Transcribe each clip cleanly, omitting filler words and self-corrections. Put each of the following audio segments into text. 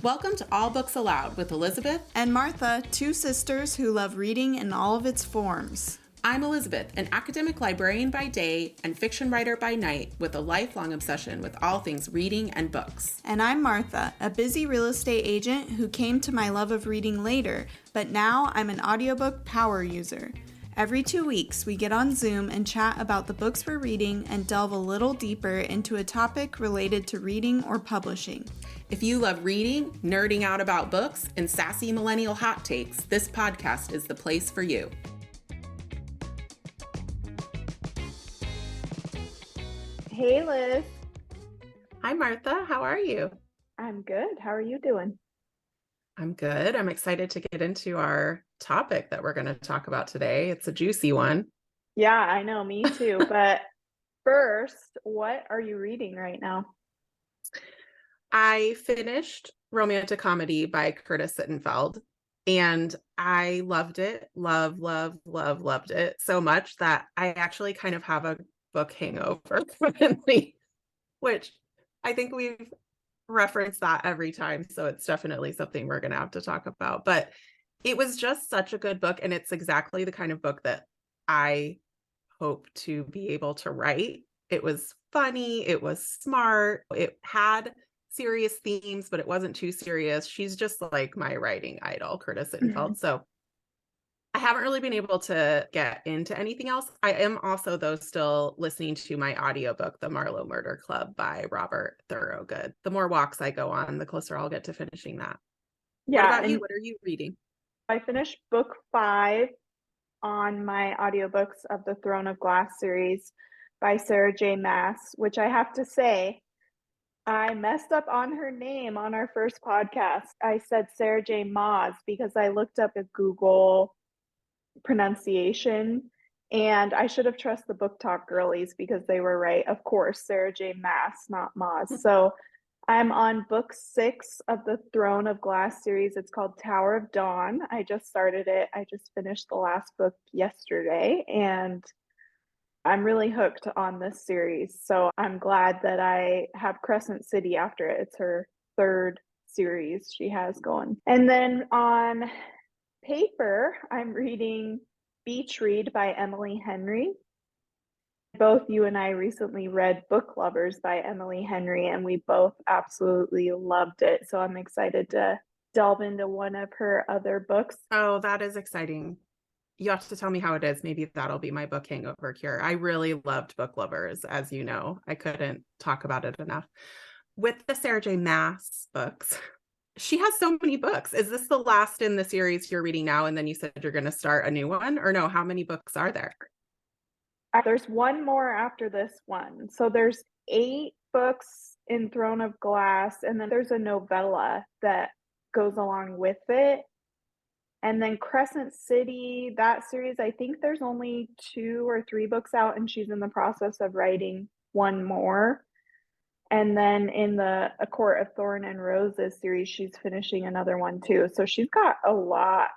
Welcome to All Books Aloud with Elizabeth and Martha, two sisters who love reading in all of its forms. I'm Elizabeth, an academic librarian by day and fiction writer by night with a lifelong obsession with all things reading and books. And I'm Martha, a busy real estate agent who came to my love of reading later, but now I'm an audiobook power user. Every 2 weeks, we get on Zoom and chat about the books we're reading and delve a little deeper into a topic related to reading or publishing. If you love reading, nerding out about books, and sassy millennial hot takes, this podcast is the place for you. Hey, Liz. Hi, Martha. How are you? I'm good. How are you doing? I'm good. I'm excited to get into our topic that we're going to talk about today. It's a juicy one. Yeah, I know. Me too. But first, what are you reading right now? I finished Romantic Comedy by Curtis Sittenfeld, and I loved it. Loved it so much that I actually kind of have a book hangover currently, which I think we've referenced that every time. So it's definitely something we're going to have to talk about. But it was just such a good book. And it's exactly the kind of book that I hope to be able to write. It was funny. It was smart. It had serious themes, but it wasn't too serious. She's just like my writing idol, Curtis Sittenfeld. So I haven't really been able to get into anything else. I am also, though, still listening to my audiobook, The Marlowe Murder Club by Robert Thorogood. The more walks I go on, the closer I'll get to finishing that. Yeah. What about you? What are you reading? I finished book 5 on my audiobooks of the Throne of Glass series by Sarah J. Maas, which I have to say, I messed up on her name on our first podcast. I said Sarah J. Maas because I looked up a Google pronunciation, and I should have trusted the Book Talk girlies because they were right. Of course, Sarah J. Maas, not Maas. So I'm on book 6 of the Throne of Glass series. It's called Tower of Dawn. I just started it. I just finished the last book yesterday, and I'm really hooked on this series. So I'm glad that I have Crescent City after it. It's her 3rd series she has going. And then on paper, I'm reading Beach Read by Emily Henry. Both you and I recently read Book Lovers by Emily Henry, and we both absolutely loved it. So I'm excited to delve into one of her other books. Oh, that is exciting. You have to tell me how it is. Maybe that'll be my book hangover cure. I really loved Book Lovers, as you know. I couldn't talk about it enough. With the Sarah J. Maas books, she has so many books. Is this the last in the series you're reading now? And then you said you're going to start a new one? Or no, how many books are there? There's one more after this one. So there's 8 books in Throne of Glass, and then there's a novella that goes along with it. And then Crescent City, that series, I think there's only 2 or 3 books out, and she's in the process of writing one more. And then in the A Court of Thorn and Roses series, she's finishing another one too. So she's got a lot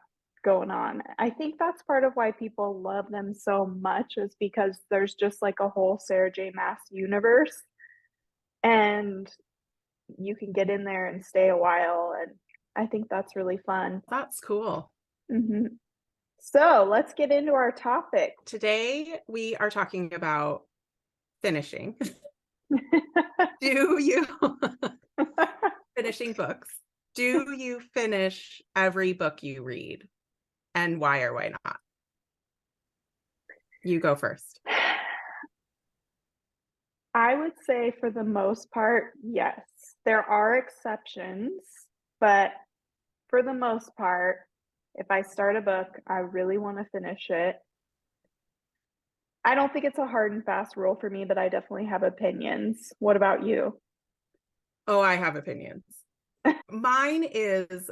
going on. I think that's part of why people love them so much, is because there's just like a whole Sarah J. Maas universe, and you can get in there and stay a while. And I think that's really fun. That's cool. Mm-hmm. So let's get into our topic. Today, we are talking about finishing. Do you finishing books? Do you finish every book you read? And why or why not? You go first. I would say for the most part, yes. There are exceptions, but for the most part, if I start a book, I really want to finish it. I don't think it's a hard and fast rule for me, but I definitely have opinions. What about you? Oh, I have opinions. Mine is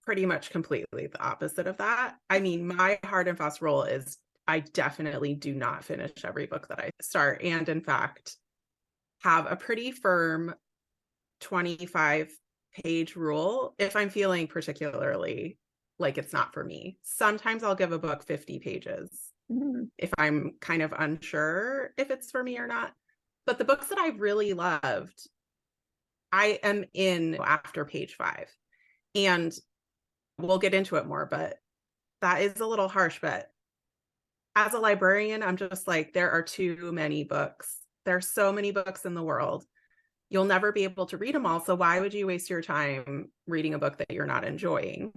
pretty much completely the opposite of that. I mean, my hard and fast rule is I definitely do not finish every book that I start. And in fact, have a pretty firm 25-page rule if I'm feeling particularly like it's not for me. Sometimes I'll give a book 50 pages if I'm kind of unsure if it's for me or not. But the books that I've really loved, I am in after page 5. And we'll get into it more, but that is a little harsh. But as a librarian, I'm just like, there are too many books. There's so many books in the world. You'll never be able to read them all. So why would you waste your time reading a book that you're not enjoying?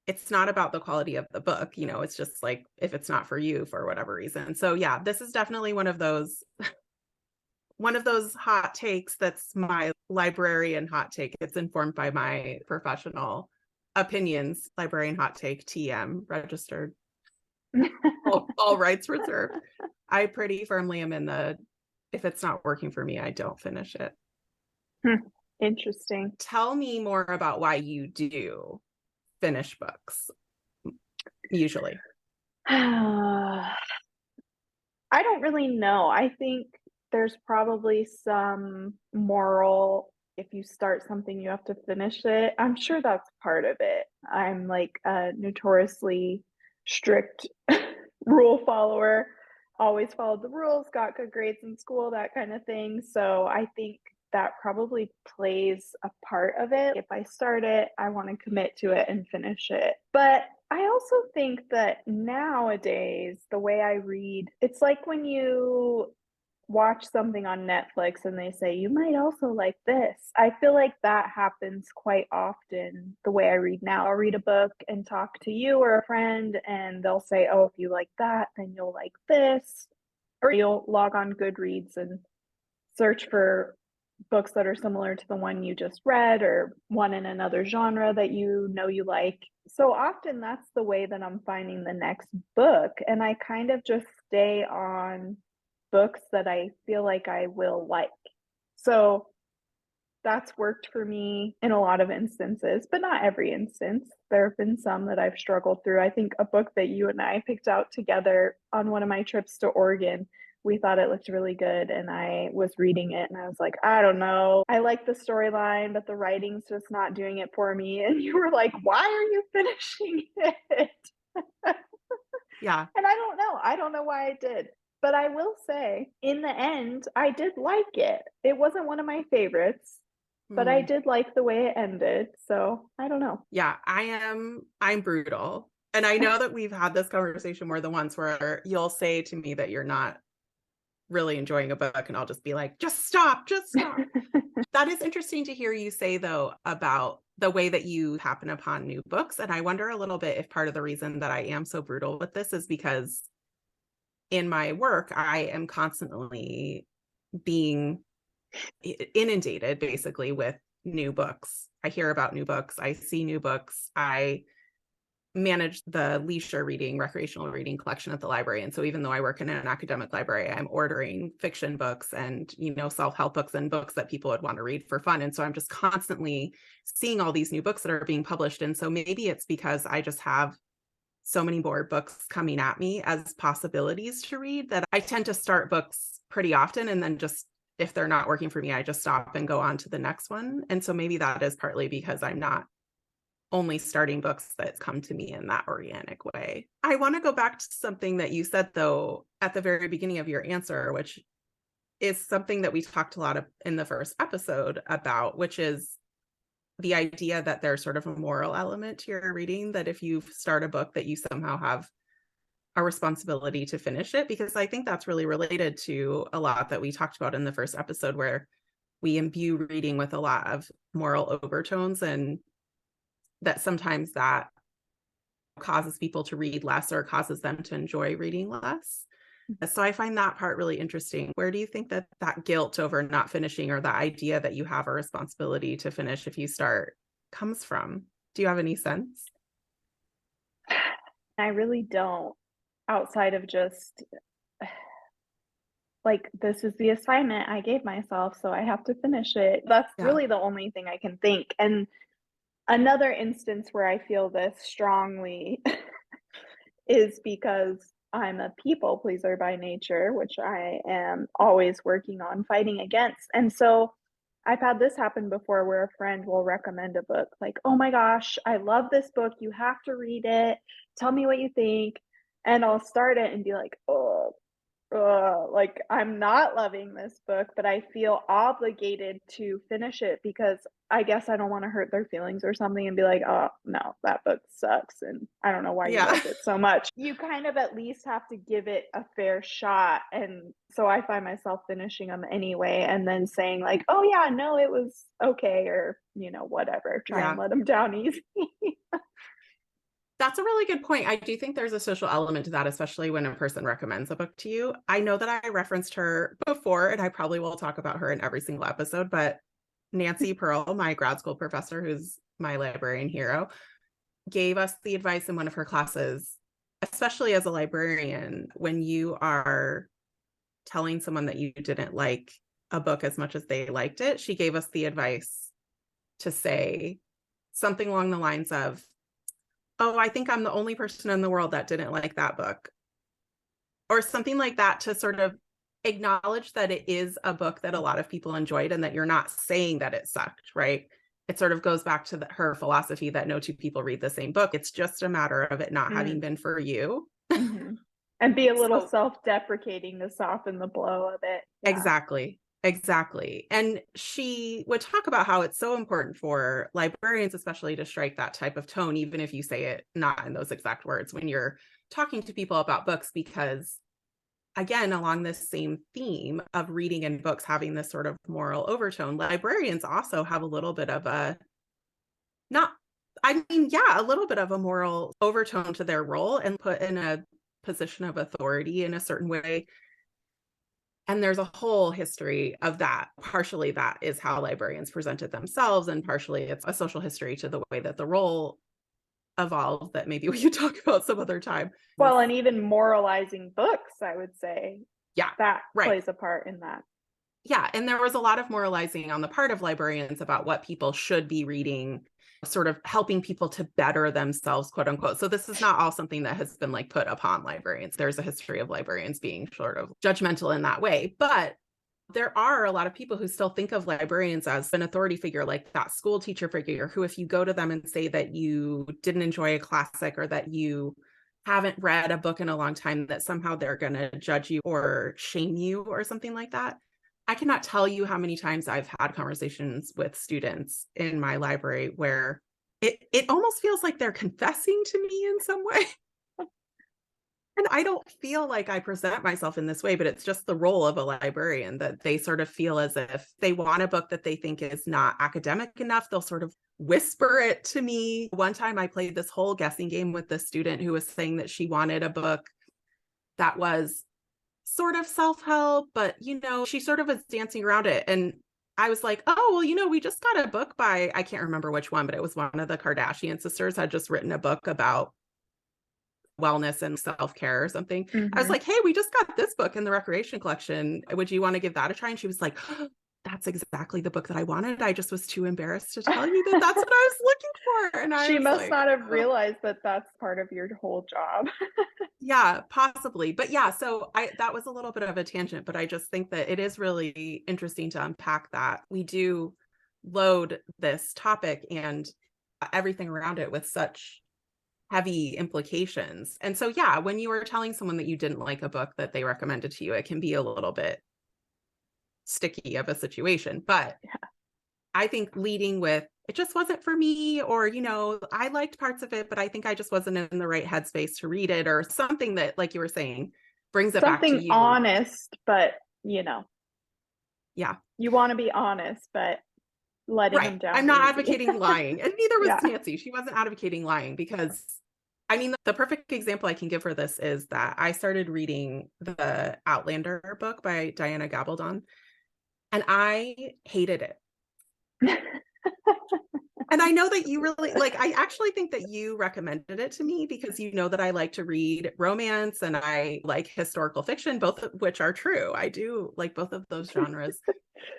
It's not about the quality of the book, it's just like if it's not for you for whatever reason. So yeah, this is definitely one of those hot takes that's my librarian hot take. It's informed by my professional opinions. Librarian hot take, TM, registered, all rights reserved. I pretty firmly am in the, if it's not working for me, I don't finish it. Interesting. Tell me more about why you do finish books, usually. I don't really know. I think there's probably some moral, if you start something, you have to finish it. I'm sure that's part of it. I'm like a notoriously strict rule follower, always followed the rules, got good grades in school, that kind of thing. So I think that probably plays a part of it. If I start it, I want to commit to it and finish it. But I also think that nowadays, the way I read, it's like when you watch something on Netflix and they say, you might also like this. I feel like that happens quite often the way I read now. I'll read a book and talk to you or a friend, and they'll say, oh, if you like that, then you'll like this. Or you'll log on Goodreads and search for books that are similar to the one you just read or one in another genre that you like. So often that's the way that I'm finding the next book. And I kind of just stay on books that I feel like I will like. So that's worked for me in a lot of instances, but not every instance. There have been some that I've struggled through. I think a book that you and I picked out together on one of my trips to Oregon, we thought it looked really good, and I was reading it and I was like, I don't know. I like the storyline, but the writing's just not doing it for me. And you were like, why are you finishing it? Yeah. And I don't know. I don't know why I did. But I will say, in the end, I did like it. It wasn't one of my favorites, but I did like the way it ended. So I don't know. Yeah, I'm brutal. And I know that we've had this conversation more than once where you'll say to me that you're not really enjoying a book and I'll just be like, just stop. That is interesting to hear you say, though, about the way that you happen upon new books. And I wonder a little bit if part of the reason that I am so brutal with this is because in my work, I am constantly being inundated basically with new books. I hear about new books. I see new books. I manage the leisure reading, recreational reading collection at the library. And so even though I work in an academic library, I'm ordering fiction books and, self-help books and books that people would want to read for fun. And so I'm just constantly seeing all these new books that are being published. And so maybe it's because I just have so many more books coming at me as possibilities to read that I tend to start books pretty often. And then just, if they're not working for me, I just stop and go on to the next one. And so maybe that is partly because I'm not only starting books that come to me in that organic way. I want to go back to something that you said, though, at the very beginning of your answer, which is something that we talked a lot of in the first episode about, which is the idea that there's sort of a moral element to your reading, that if you start a book that you somehow have a responsibility to finish it, because I think that's really related to a lot that we talked about in the first episode, where we imbue reading with a lot of moral overtones, and that sometimes that causes people to read less or causes them to enjoy reading less. So I find that part really interesting. Where do you think that guilt over not finishing, or the idea that you have a responsibility to finish if you start, comes from? Do you have any sense? I really don't, outside of just like, this is the assignment I gave myself, so I have to finish it. That's really the only thing I can think. And another instance where I feel this strongly is because I'm a people pleaser by nature, which I am always working on fighting against. And so I've had this happen before where a friend will recommend a book like, oh my gosh, I love this book. You have to read it. Tell me what you think. And I'll start it and be like, oh, like I'm not loving this book, but I feel obligated to finish it because I guess I don't want to hurt their feelings or something and be like, oh no, that book sucks and I don't know why you Yeah. loved it so much. You kind of at least have to give it a fair shot. And so I find myself finishing them anyway and then saying like, oh yeah, no, it was okay, or whatever. Try and Yeah. let them down easy. That's a really good point. I do think there's a social element to that, especially when a person recommends a book to you. I know that I referenced her before, and I probably will talk about her in every single episode, but Nancy Pearl, my grad school professor, who's my librarian hero, gave us the advice in one of her classes, especially as a librarian, when you are telling someone that you didn't like a book as much as they liked it, she gave us the advice to say something along the lines of, oh, I think I'm the only person in the world that didn't like that book, or something like that, to sort of acknowledge that it is a book that a lot of people enjoyed and that you're not saying that it sucked, right? It sort of goes back to her philosophy that no two people read the same book. It's just a matter of it not having been for you. Mm-hmm. And be a little So, self-deprecating to soften the blow of it. Yeah. Exactly. And she would talk about how it's so important for librarians, especially, to strike that type of tone, even if you say it not in those exact words, when you're talking to people about books, because again, along this same theme of reading and books having this sort of moral overtone, librarians also have a little bit of a little bit of a moral overtone to their role and put in a position of authority in a certain way. And there's a whole history of that. Partially that is how librarians presented themselves, and partially it's a social history to the way that the role evolved that maybe we could talk about some other time. Well, and even moralizing books, I would say. Yeah, that right. plays a part in that. Yeah, and there was a lot of moralizing on the part of librarians about what people should be reading, sort of helping people to better themselves, quote unquote. So this is not all something that has been like put upon librarians. There's a history of librarians being sort of judgmental in that way. But there are a lot of people who still think of librarians as an authority figure, like that school teacher figure, who, if you go to them and say that you didn't enjoy a classic or that you haven't read a book in a long time, that somehow they're going to judge you or shame you or something like that. I cannot tell you how many times I've had conversations with students in my library where it almost feels like they're confessing to me in some way. And I don't feel like I present myself in this way, but it's just the role of a librarian, that they sort of feel as if they want a book that they think is not academic enough, they'll sort of whisper it to me. One time I played this whole guessing game with this student who was saying that she wanted a book that was sort of self-help, but she sort of was dancing around it. And I was like, oh, well, we just got a book by, I can't remember which one, but it was one of the Kardashian sisters had just written a book about wellness and self-care or something. I was like, hey, we just got this book in the recreation collection. Would you want to give that a try? And she was like, oh, that's exactly the book that I wanted. I just was too embarrassed to tell you that that's what I was looking for. And she must not have realized that that's part of your whole job. Yeah, possibly. But yeah, so that was a little bit of a tangent, but I just think that it is really interesting to unpack that. We do load this topic and everything around it with such heavy implications. And so, yeah, when you are telling someone that you didn't like a book that they recommended to you, it can be a little bit sticky of a situation. But yeah, I think leading with, it just wasn't for me, or, I liked parts of it, but I think I just wasn't in the right headspace to read it, or something that, like you were saying, brings it back to you. Something honest, but, yeah, you want to be honest, but letting them down. I'm not advocating lying, and neither was Nancy. She wasn't advocating lying, because the perfect example I can give for this is that I started reading the Outlander book by Diana Gabaldon, and I hated it. And I know that you really I actually think that you recommended it to me because you know that I like to read romance and I like historical fiction, both of which are true. I do like both of those genres.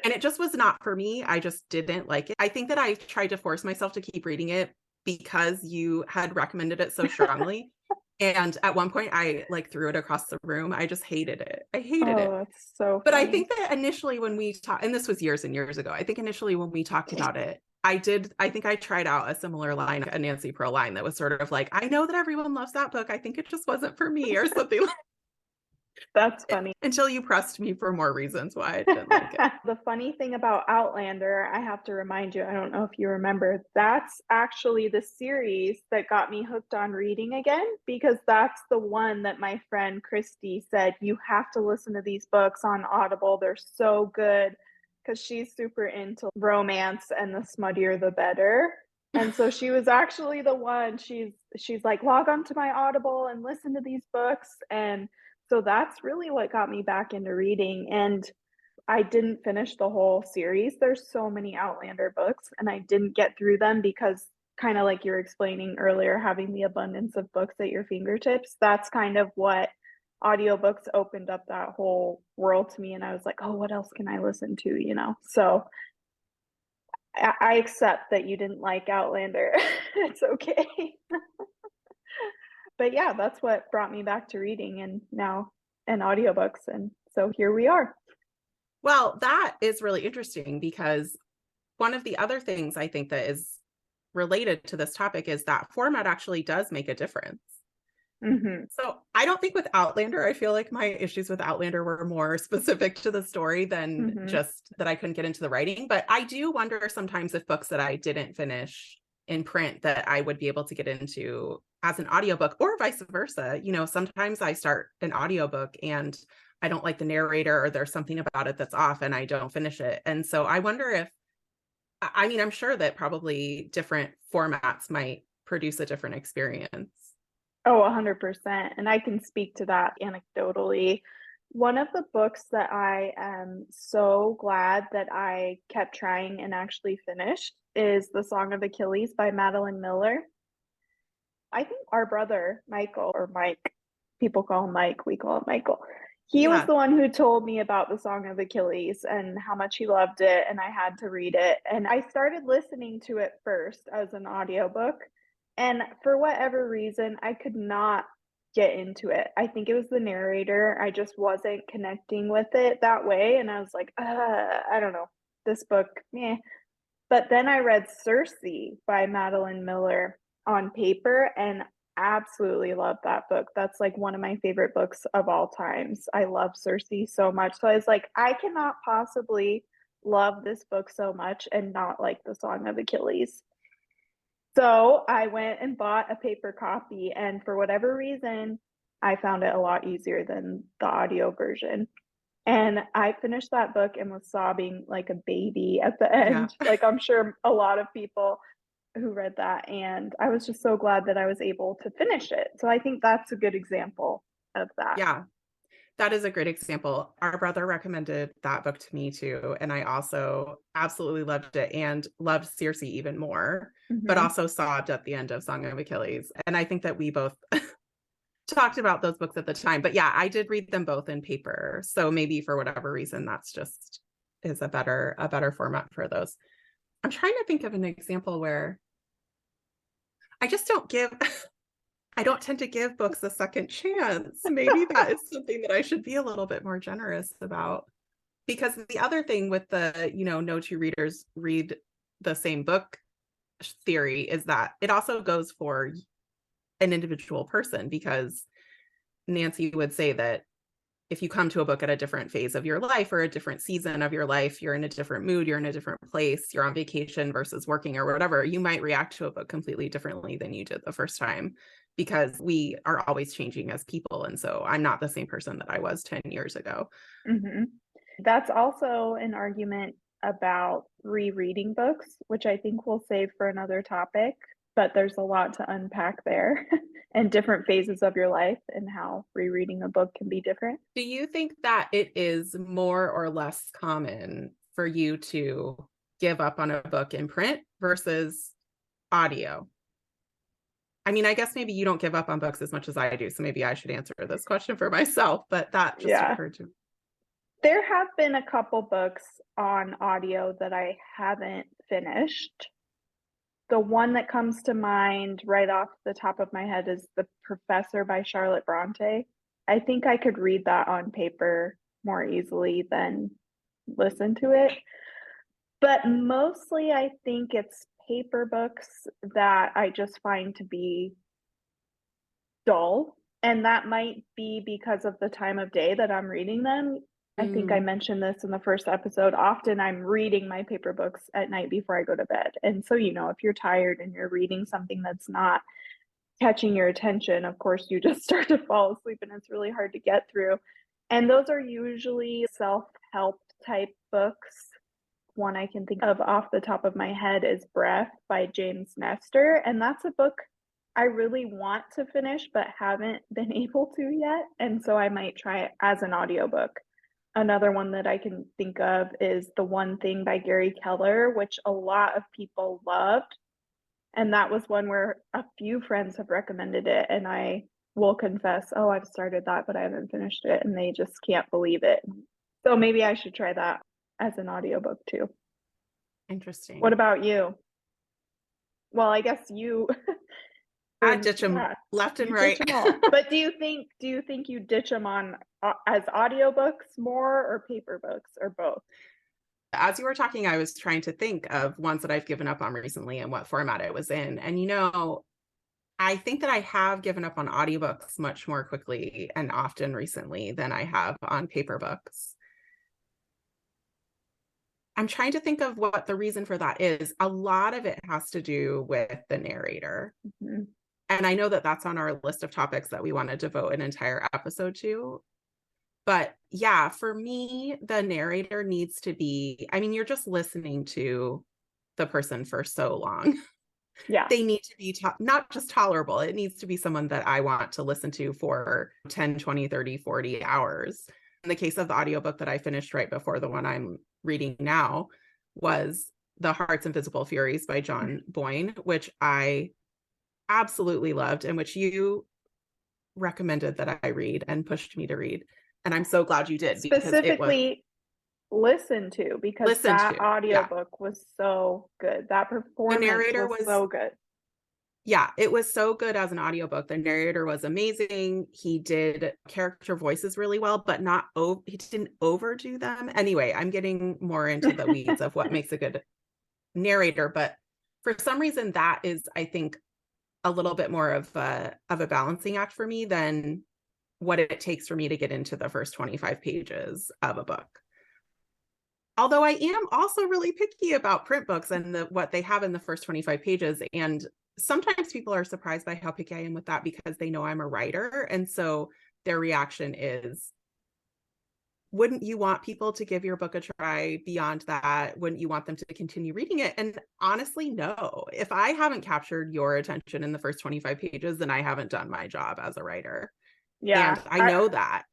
And it just was not for me. I just didn't like it. I think that I tried to force myself to keep reading it because you had recommended it so strongly. And at one point I threw it across the room. I just hated it. I hated it. It's so funny. But I think that initially when we talked, and this was years and years ago, I think initially when we talked about it, I think I tried out a similar line, a Nancy Pearl line that was sort of like, I know that everyone loves that book. I think it just wasn't for me, or something like That's funny. Until you pressed me for more reasons why I didn't like it. The funny thing about Outlander, I have to remind you, I don't know if you remember, that's actually the series that got me hooked on reading again, because that's the one that my friend Christy said, you have to listen to these books on Audible. They're so good, because she's super into romance, and the smuttier the better. And so she was actually the one, she's like, log on to my Audible and listen to these books. And so that's really what got me back into reading. And I didn't finish the whole series. There's so many Outlander books, and I didn't get through them because, kind of like you were explaining earlier, having the abundance of books at your fingertips, that's kind of what audiobooks opened up that whole world to me. And I was like, oh, what else can I listen to? So I accept that you didn't like Outlander. It's okay. But yeah, that's what brought me back to reading, and audiobooks. And so here we are. Well, that is really interesting because one of the other things I think that is related to this topic is that format actually does make a difference. Mm-hmm. So I don't think with Outlander, I feel like my issues with Outlander were more specific to the story than Mm-hmm. just that I couldn't get into the writing. But I do wonder sometimes if books that I didn't finish in print that I would be able to get into as an audiobook, or vice versa. Sometimes I start an audiobook and I don't like the narrator, or there's something about it that's off and I don't finish it. And so I wonder if, I mean, I'm sure that probably different formats might produce a different experience. Oh, 100%. And I can speak to that anecdotally. One of the books that I am so glad that I kept trying and actually finished is The Song of Achilles by Madeline Miller. I think our brother, Michael, or Mike, people call him Mike, we call him Michael. He was Yeah. the one who told me about The Song of Achilles and how much he loved it, and I had to read it. And I started listening to it first as an audiobook. And for whatever reason, I could not get into it. I think it was the narrator. I just wasn't connecting with it that way. And I was like, I don't know, this book, meh. But then I read Circe by Madeline Miller on paper and absolutely love that book. That's like one of my favorite books of all times. I love Circe so much. So I was like, I cannot possibly love this book so much and not like The Song of Achilles. So I went and bought a paper copy, and for whatever reason, I found it a lot easier than the audio version. And I finished that book and was sobbing like a baby at the end. Yeah. Like I'm sure a lot of people who read that. And I was just so glad that I was able to finish it. So I think that's a good example of that. Yeah. That is a great example. Our brother recommended that book to me too. And I also absolutely loved it and loved Circe even more, but Mhm. also sobbed at the end of Song of Achilles. And I think that we both talked about those books at the time. But yeah, I did read them both in paper. So maybe for whatever reason, that's just is a better format for those. I'm trying to think of an example where I just don't give I don't tend to give books a second chance. Maybe that is something that I should be a little bit more generous about. Because the other thing with the, no two readers read the same book theory is that it also goes for an individual person, because Nancy would say that if you come to a book at a different phase of your life or a different season of your life, you're in a different mood, you're in a different place, you're on vacation versus working or whatever, you might react to a book completely differently than you did the first time, because we are always changing as people. And so I'm not the same person that I was 10 years ago. Mhm. That's also an argument about rereading books, which I think we'll save for another topic, but there's a lot to unpack there and different phases of your life and how rereading a book can be different. Do you think that it is more or less common for you to give up on a book in print versus audio? I mean, I guess maybe you don't give up on books as much as I do, so maybe I should answer this question for myself, but that just Yeah. occurred to me. There have been a couple books on audio that I haven't finished. The one that comes to mind right off the top of my head is The Professor by Charlotte Bronte. I think I could read that on paper more easily than listen to it. But mostly I think it's paper books that I just find to be dull. And that might be because of the time of day that I'm reading them. I think I Mm, mentioned this in the first episode. Often I'm reading my paper books at night before I go to bed. And so, if you're tired and you're reading something that's not catching your attention, of course, you just start to fall asleep and it's really hard to get through. And those are usually self-help type books. One I can think of off the top of my head is Breath by James Nestor. And that's a book I really want to finish but haven't been able to yet. And so I might try it as an audiobook. Another one that I can think of is The One Thing by Gary Keller, which a lot of people loved. And that was one where a few friends have recommended it. And I will confess, oh, I've started that, but I haven't finished it. And they just can't believe it. So maybe I should try that as an audiobook too. interesting. What about you? Well, I guess you I ditch them yeah, left and you right. ditch them all. But do you think you ditch them on as audiobooks more or paper books or both? As you were talking, I was trying to think of ones that I've given up on recently and what format it was in. And I think that I have given up on audiobooks much more quickly and often recently than I have on paper books. I'm trying to think of what the reason for that is. A lot of it has to do with the narrator. Mhm. And I know that that's on our list of topics that we want to devote an entire episode to. But yeah, for me, the narrator needs to be, you're just listening to the person for so long. Yeah. They need to be not just tolerable. It needs to be someone that I want to listen to for 10, 20, 30, 40 hours. In the case of the audiobook that I finished right before the one I'm reading now was The Heart's Invisible Furies by John Boyne, which I absolutely loved and which you recommended that I read and pushed me to read. And I'm so glad you did because it was Specifically listen to, because listened that to. Yeah. audiobook was so good. That The performance narrator was was so good. Yeah, it was so good as an audiobook. The narrator was amazing. He did character voices really well, but he didn't overdo them. Anyway, I'm getting more into the weeds of what makes a good narrator, but for some reason that is, I think, a little bit more of a balancing act for me than what it takes for me to get into the first 25 pages of a book. Although I am also really picky about print books and what they have in the first 25 pages. And sometimes people are surprised by how picky I am with that because they know I'm a writer. And so their reaction is, wouldn't you want people to give your book a try beyond that? Wouldn't you want them to continue reading it? And honestly, no. If I haven't captured your attention in the first 25 pages, then I haven't done my job as a writer. Yeah. And I know that.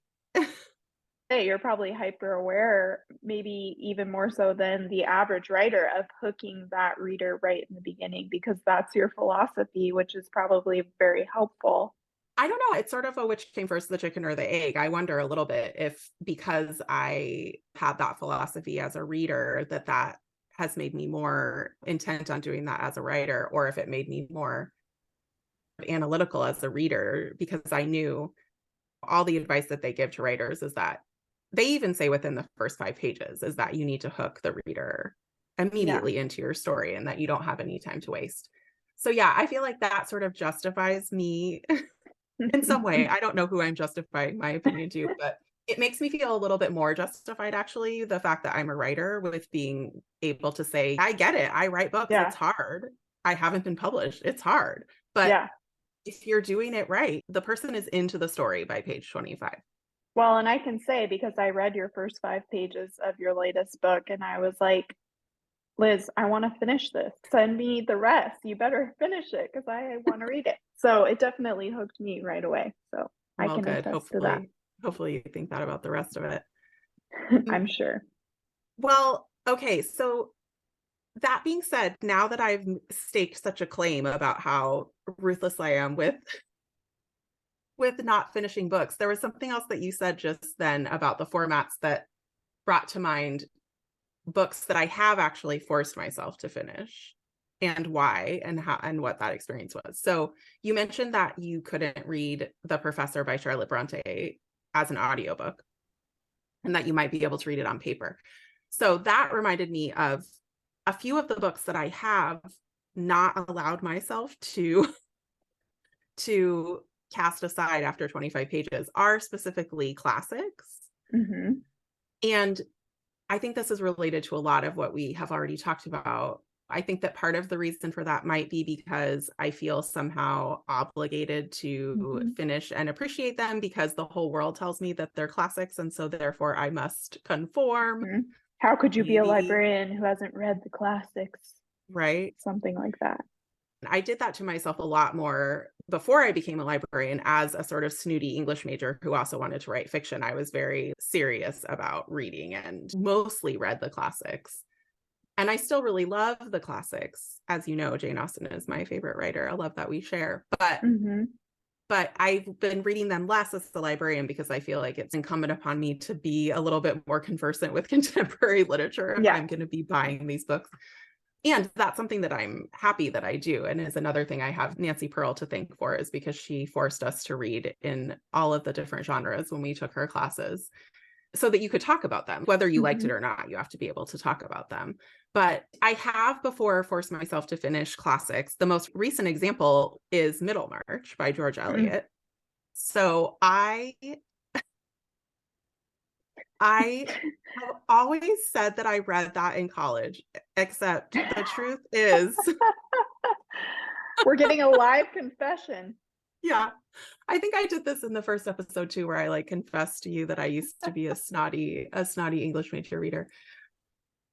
Hey, you're probably hyper aware, maybe even more so than the average writer, of hooking that reader right in the beginning, because that's your philosophy, which is probably very helpful. I don't know. It's sort of a which came first, the chicken or the egg. I wonder a little bit if because I had that philosophy as a reader, that has made me more intent on doing that as a writer, or if it made me more analytical as a reader, because I knew all the advice that they give to writers is that they even say within the first 5 pages is that you need to hook the reader immediately into your story and that you don't have any time to waste. So yeah, I feel like that sort of justifies me in some way. I don't know who I'm justifying my opinion to, but it makes me feel a little bit more justified, actually, the fact that I'm a writer, with being able to say, I get it. I write books. Yeah. It's hard. I haven't been published. It's hard. But Yeah. if you're doing it right, the person is into the story by page 25. Well, and I can say, because I read your first 5 pages of your latest book and I was like, Liz, I want to finish this. Send me the rest. You better finish it because I want to read it. So it definitely hooked me right away. So I Well, can good. attest to that. Hopefully you think that about the rest of it. I'm sure. Well, okay. So that being said, now that I've staked such a claim about how ruthless I am with not finishing books, there was something else that you said just then about the formats that brought to mind books that I have actually forced myself to finish, and why, and how, and what that experience was. So you mentioned that you couldn't read The Professor by Charlotte Bronte as an audiobook, and that you might be able to read it on paper. So that reminded me of a few of the books that I have not allowed myself to cast aside after 25 pages are specifically classics. Mm-hmm. And I think this is related to a lot of what we have already talked about. I think that part of the reason for that might be because I feel somehow obligated to finish and appreciate them because the whole world tells me that they're classics. And so therefore I must conform. Mm-hmm. How could you be a Maybe. librarian who hasn't read the classics? Right. Something like that. I did that to myself a lot more before I became a librarian as a sort of snooty English major who also wanted to write fiction. I was very serious about reading and mostly read the classics. And I still really love the classics. As you know, Jane Austen is my favorite writer, a love that we share. But I've been reading them less as the librarian because I feel like it's incumbent upon me to be a little bit more conversant with contemporary literature if I'm going to be buying these books. And that's something that I'm happy that I do. And is another thing I have Nancy Pearl to thank for, is because she forced us to read in all of the different genres when we took her classes so that you could talk about them, whether you liked it or not. You have to be able to talk about them. But I have before forced myself to finish classics. The most recent example is Middlemarch by George Eliot. So I have always said that I read that in college, except the truth is we're getting a live confession. Yeah. I think I did this in the first episode too, where I like confessed to you that I used to be a snotty English major reader.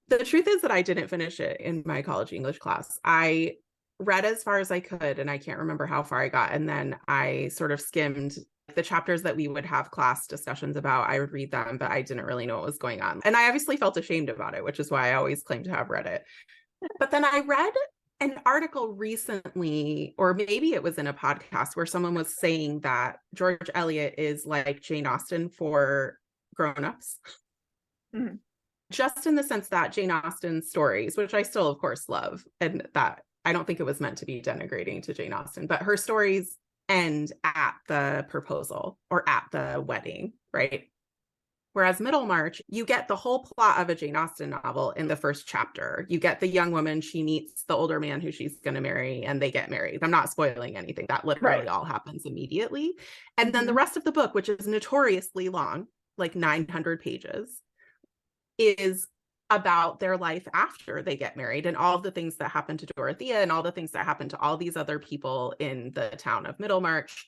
The truth is that I didn't finish it in my college English class. I read as far as I could, and I can't remember how far I got. And then I sort of skimmed the chapters that we would have class discussions about. I would read them, but I didn't really know what was going on. And I obviously felt ashamed about it, which is why I always claim to have read it. But then I read an article recently, or maybe it was in a podcast, where someone was saying that George Eliot is like Jane Austen for grown-ups. Just in the sense that Jane Austen's stories, which I still, of course, love, and that I don't think it was meant to be denigrating to Jane Austen, but her stories end at the proposal or at the wedding, right? Whereas Middlemarch, you get the whole plot of a Jane Austen novel in the first chapter. You get the young woman, she meets the older man who she's going to marry, and they get married. I'm not spoiling anything. That literally all happens immediately. And then the rest of the book, which is notoriously long, like 900 pages, is about their life after they get married and all of the things that happen to Dorothea and all the things that happen to all these other people in the town of Middlemarch.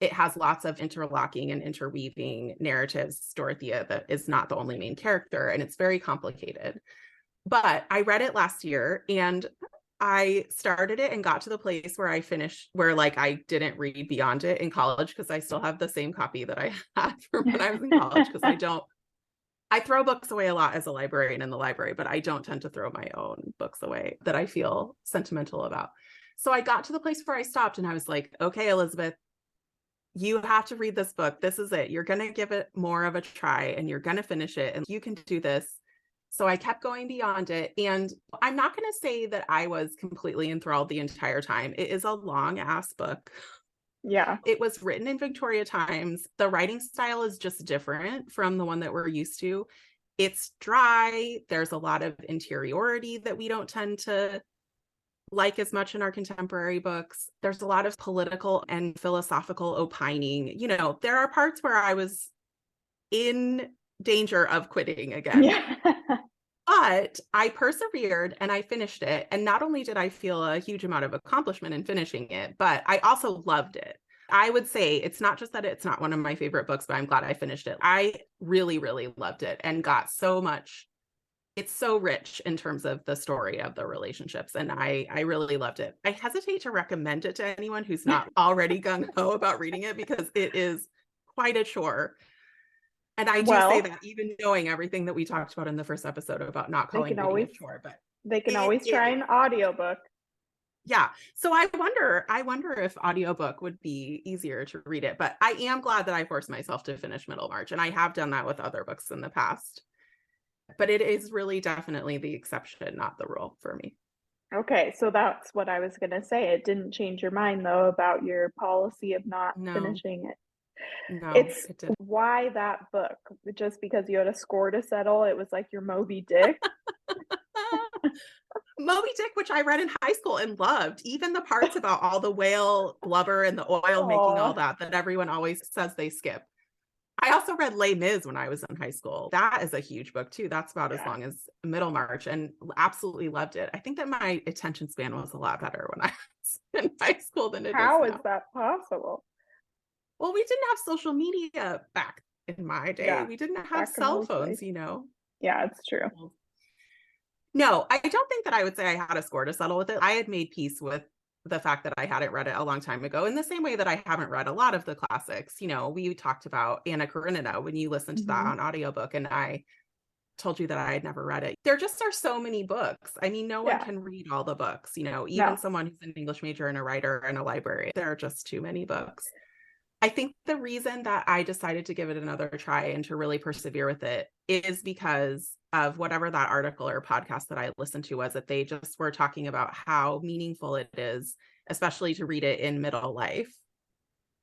It has lots of interlocking and interweaving narratives. Dorothea that is not the only main character, and it's very complicated. But I read it last year, and I started it and got to the place where I finished, where like I didn't read beyond it in college because I still have the same copy that I had from when I was in college, because I throw books away a lot as a librarian in the library, but I don't tend to throw my own books away that I feel sentimental about. So I got to the place where I stopped and I was like, okay, Elizabeth, you have to read this book. This is it. You're going to give it more of a try and you're going to finish it and you can do this. So I kept going beyond it. And I'm not going to say that I was completely enthralled the entire time. It is a long ass book. Yeah. It was written in Victoria times. The writing style is just different from the one that we're used to. It's dry. There's a lot of interiority that we don't tend to like as much in our contemporary books. There's a lot of political and philosophical opining. You know, there are parts where I was in danger of quitting again. Yeah. But I persevered and I finished it. And not only did I feel a huge amount of accomplishment in finishing it, but I also loved it. I would say it's not just that it's not one of my favorite books, but I'm glad I finished it. I really, really loved it and got so much. It's so rich in terms of the story of the relationships. And I really loved it. I hesitate to recommend it to anyone who's not already gung-ho about reading it because it is quite a chore. And I do say that even knowing everything that we talked about in the first episode about not calling reading a chore, but they can always try an audiobook. Yeah. So I wonder if audiobook would be easier to read it, but I am glad that I forced myself to finish Middlemarch, and I have done that with other books in the past. But it is really definitely the exception, not the rule for me. Okay, so that's what I was going to say. It didn't change your mind though about your policy of not finishing it. No, it's it didn't. Why that book? Just because you had a score to settle? It was like your Moby Dick. Moby Dick, which I read in high school and loved, even the parts about all the whale blubber and the oil making all Oh, that everyone always says they skip. I also read Les Mis when I was in high school. That is a huge book too. That's about as yeah. long as Middlemarch and absolutely loved it. I think that my attention span was a lot better when I was in high school than it is How is now. that possible? Well, we didn't have social media back in my day. Yeah, We didn't have back in cell those days. phones. Yeah, it's true. No, I don't think that I would say I had a score to settle with it. I had made peace with the fact that I hadn't read it a long time ago, in the same way that I haven't read a lot of the classics. We talked about Anna Karenina when you listened to that Mhm. on audiobook, and I told you that I had never read it. There just are so many books. I mean, no one Yeah, can read all the books, even no. someone who's an English major and a writer and a library. There are just too many books. I think the reason that I decided to give it another try and to really persevere with it is because of whatever that article or podcast that I listened to was, that they just were talking about how meaningful it is, especially to read it in middle life,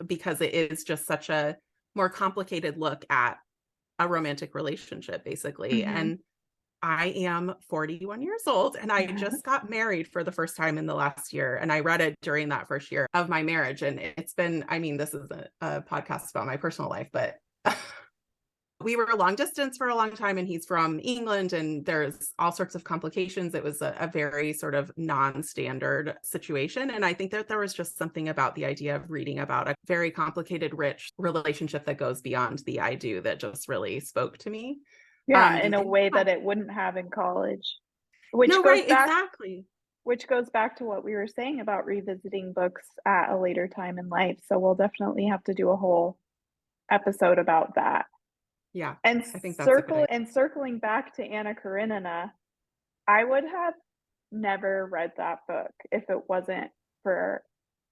because it is just such a more complicated look at a romantic relationship, basically. Mhm. And I am 41 years old and I just got married for the first time in the last year. And I read it during that first year of my marriage. And it's been, I mean, this isn't a podcast about my personal life, but we were long distance for a long time and he's from England and there's all sorts of complications. It was a very sort of non-standard situation. And I think that there was just something about the idea of reading about a very complicated, rich relationship that goes beyond the I do that just really spoke to me. Yeah, in a And way yeah, that it wouldn't have in college. Which no, goes right, back exactly. which goes back to what we were saying about revisiting books at a later time in life. So we'll definitely have to do a whole episode about that. Yeah, And I think that's a good idea. circling back to Anna Karenina, I would have never read that book if it wasn't for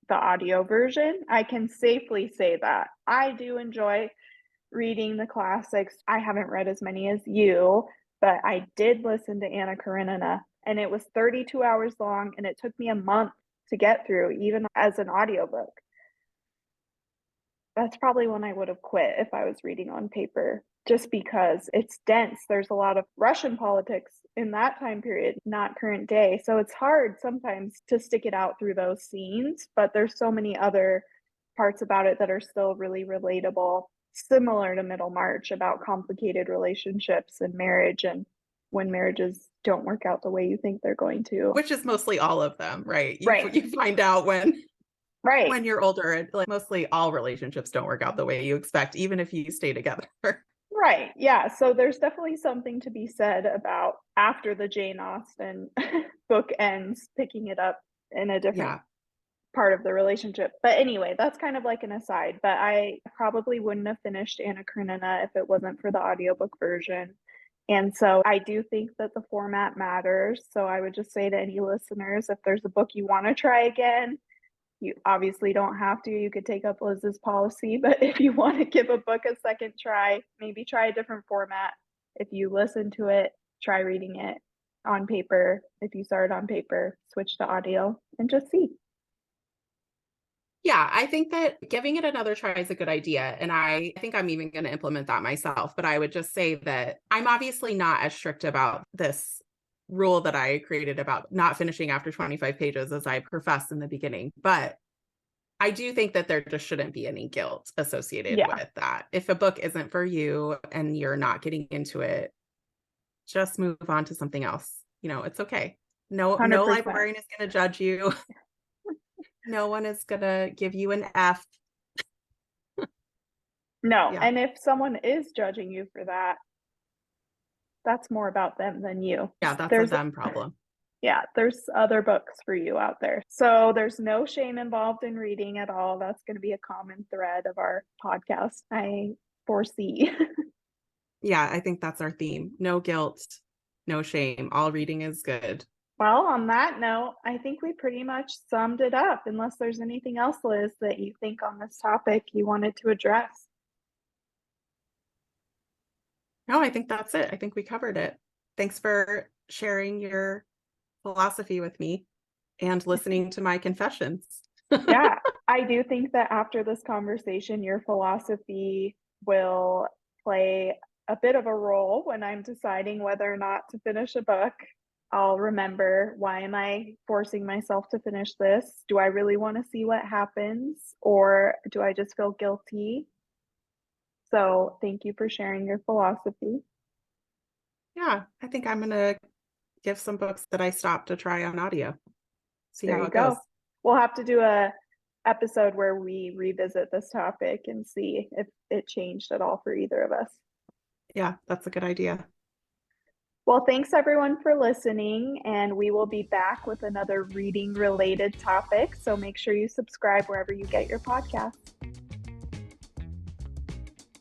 the audio version. I can safely say that. I do enjoy reading the classics. I haven't read as many as you, but I did listen to Anna Karenina, and it was 32 hours long, and it took me a month to get through, even as an audiobook. That's probably when I would have quit if I was reading on paper, just because it's dense. There's a lot of Russian politics in that time period, not current day. So it's hard sometimes to stick it out through those scenes, but there's so many other parts about it that are still really relatable, similar to Middlemarch, about complicated relationships and marriage and when marriages don't work out the way you think they're going to. Which is mostly all of them, right? Right. You find out Right. when you're older, like mostly all relationships don't work out the way you expect, even if you stay together. Right. Yeah. So there's definitely something to be said about after the Jane Austen book ends, picking it up in a different Yeah. part of the relationship. But anyway, that's kind of like an aside. But I probably wouldn't have finished Anna Karenina if it wasn't for the audiobook version. And so I do think that the format matters. So I would just say to any listeners, if there's a book you want to try again, you obviously don't have to. You could take up Liz's policy, but if you want to give a book a second try, maybe try a different format. If you listen to it, try reading it on paper. If you start on paper, switch to audio and just see. Yeah, I think that giving it another try is a good idea. And I think I'm even going to implement that myself. But I would just say that I'm obviously not as strict about this rule that I created about not finishing after 25 pages as I professed in the beginning. But I do think that there just shouldn't be any guilt associated Yeah, with that. If a book isn't for you and you're not getting into it, just move on to something else. It's okay. No 100%. librarian is going to judge you. No one is going to give you an F. No, Yeah. and if someone is judging you for that, that's more about them than you. Yeah, that's a There's them problem. Yeah, there's other books for you out there. So there's no shame involved in reading at all. That's going to be a common thread of our podcast, I foresee. Yeah, I think that's our theme. No guilt, no shame. All reading is good. Well, on that note, I think we pretty much summed it up, unless there's anything else, Liz, that you think on this topic you wanted to address. No, I think that's it. I think we covered it. Thanks for sharing your philosophy with me and listening to my confessions. Yeah, I do think that after this conversation, your philosophy will play a bit of a role when I'm deciding whether or not to finish a book. I'll remember, why am I forcing myself to finish this? Do I really want to see what happens, or do I just feel guilty? So thank you for sharing your philosophy. Yeah, I think I'm gonna give some books that I stopped to try on audio. See There how you it go. goes. We'll have to do a episode where we revisit this topic and see if it changed at all for either of us. Yeah, that's a good idea. Well, thanks everyone for listening, and we will be back with another reading related topic. So make sure you subscribe wherever you get your podcasts.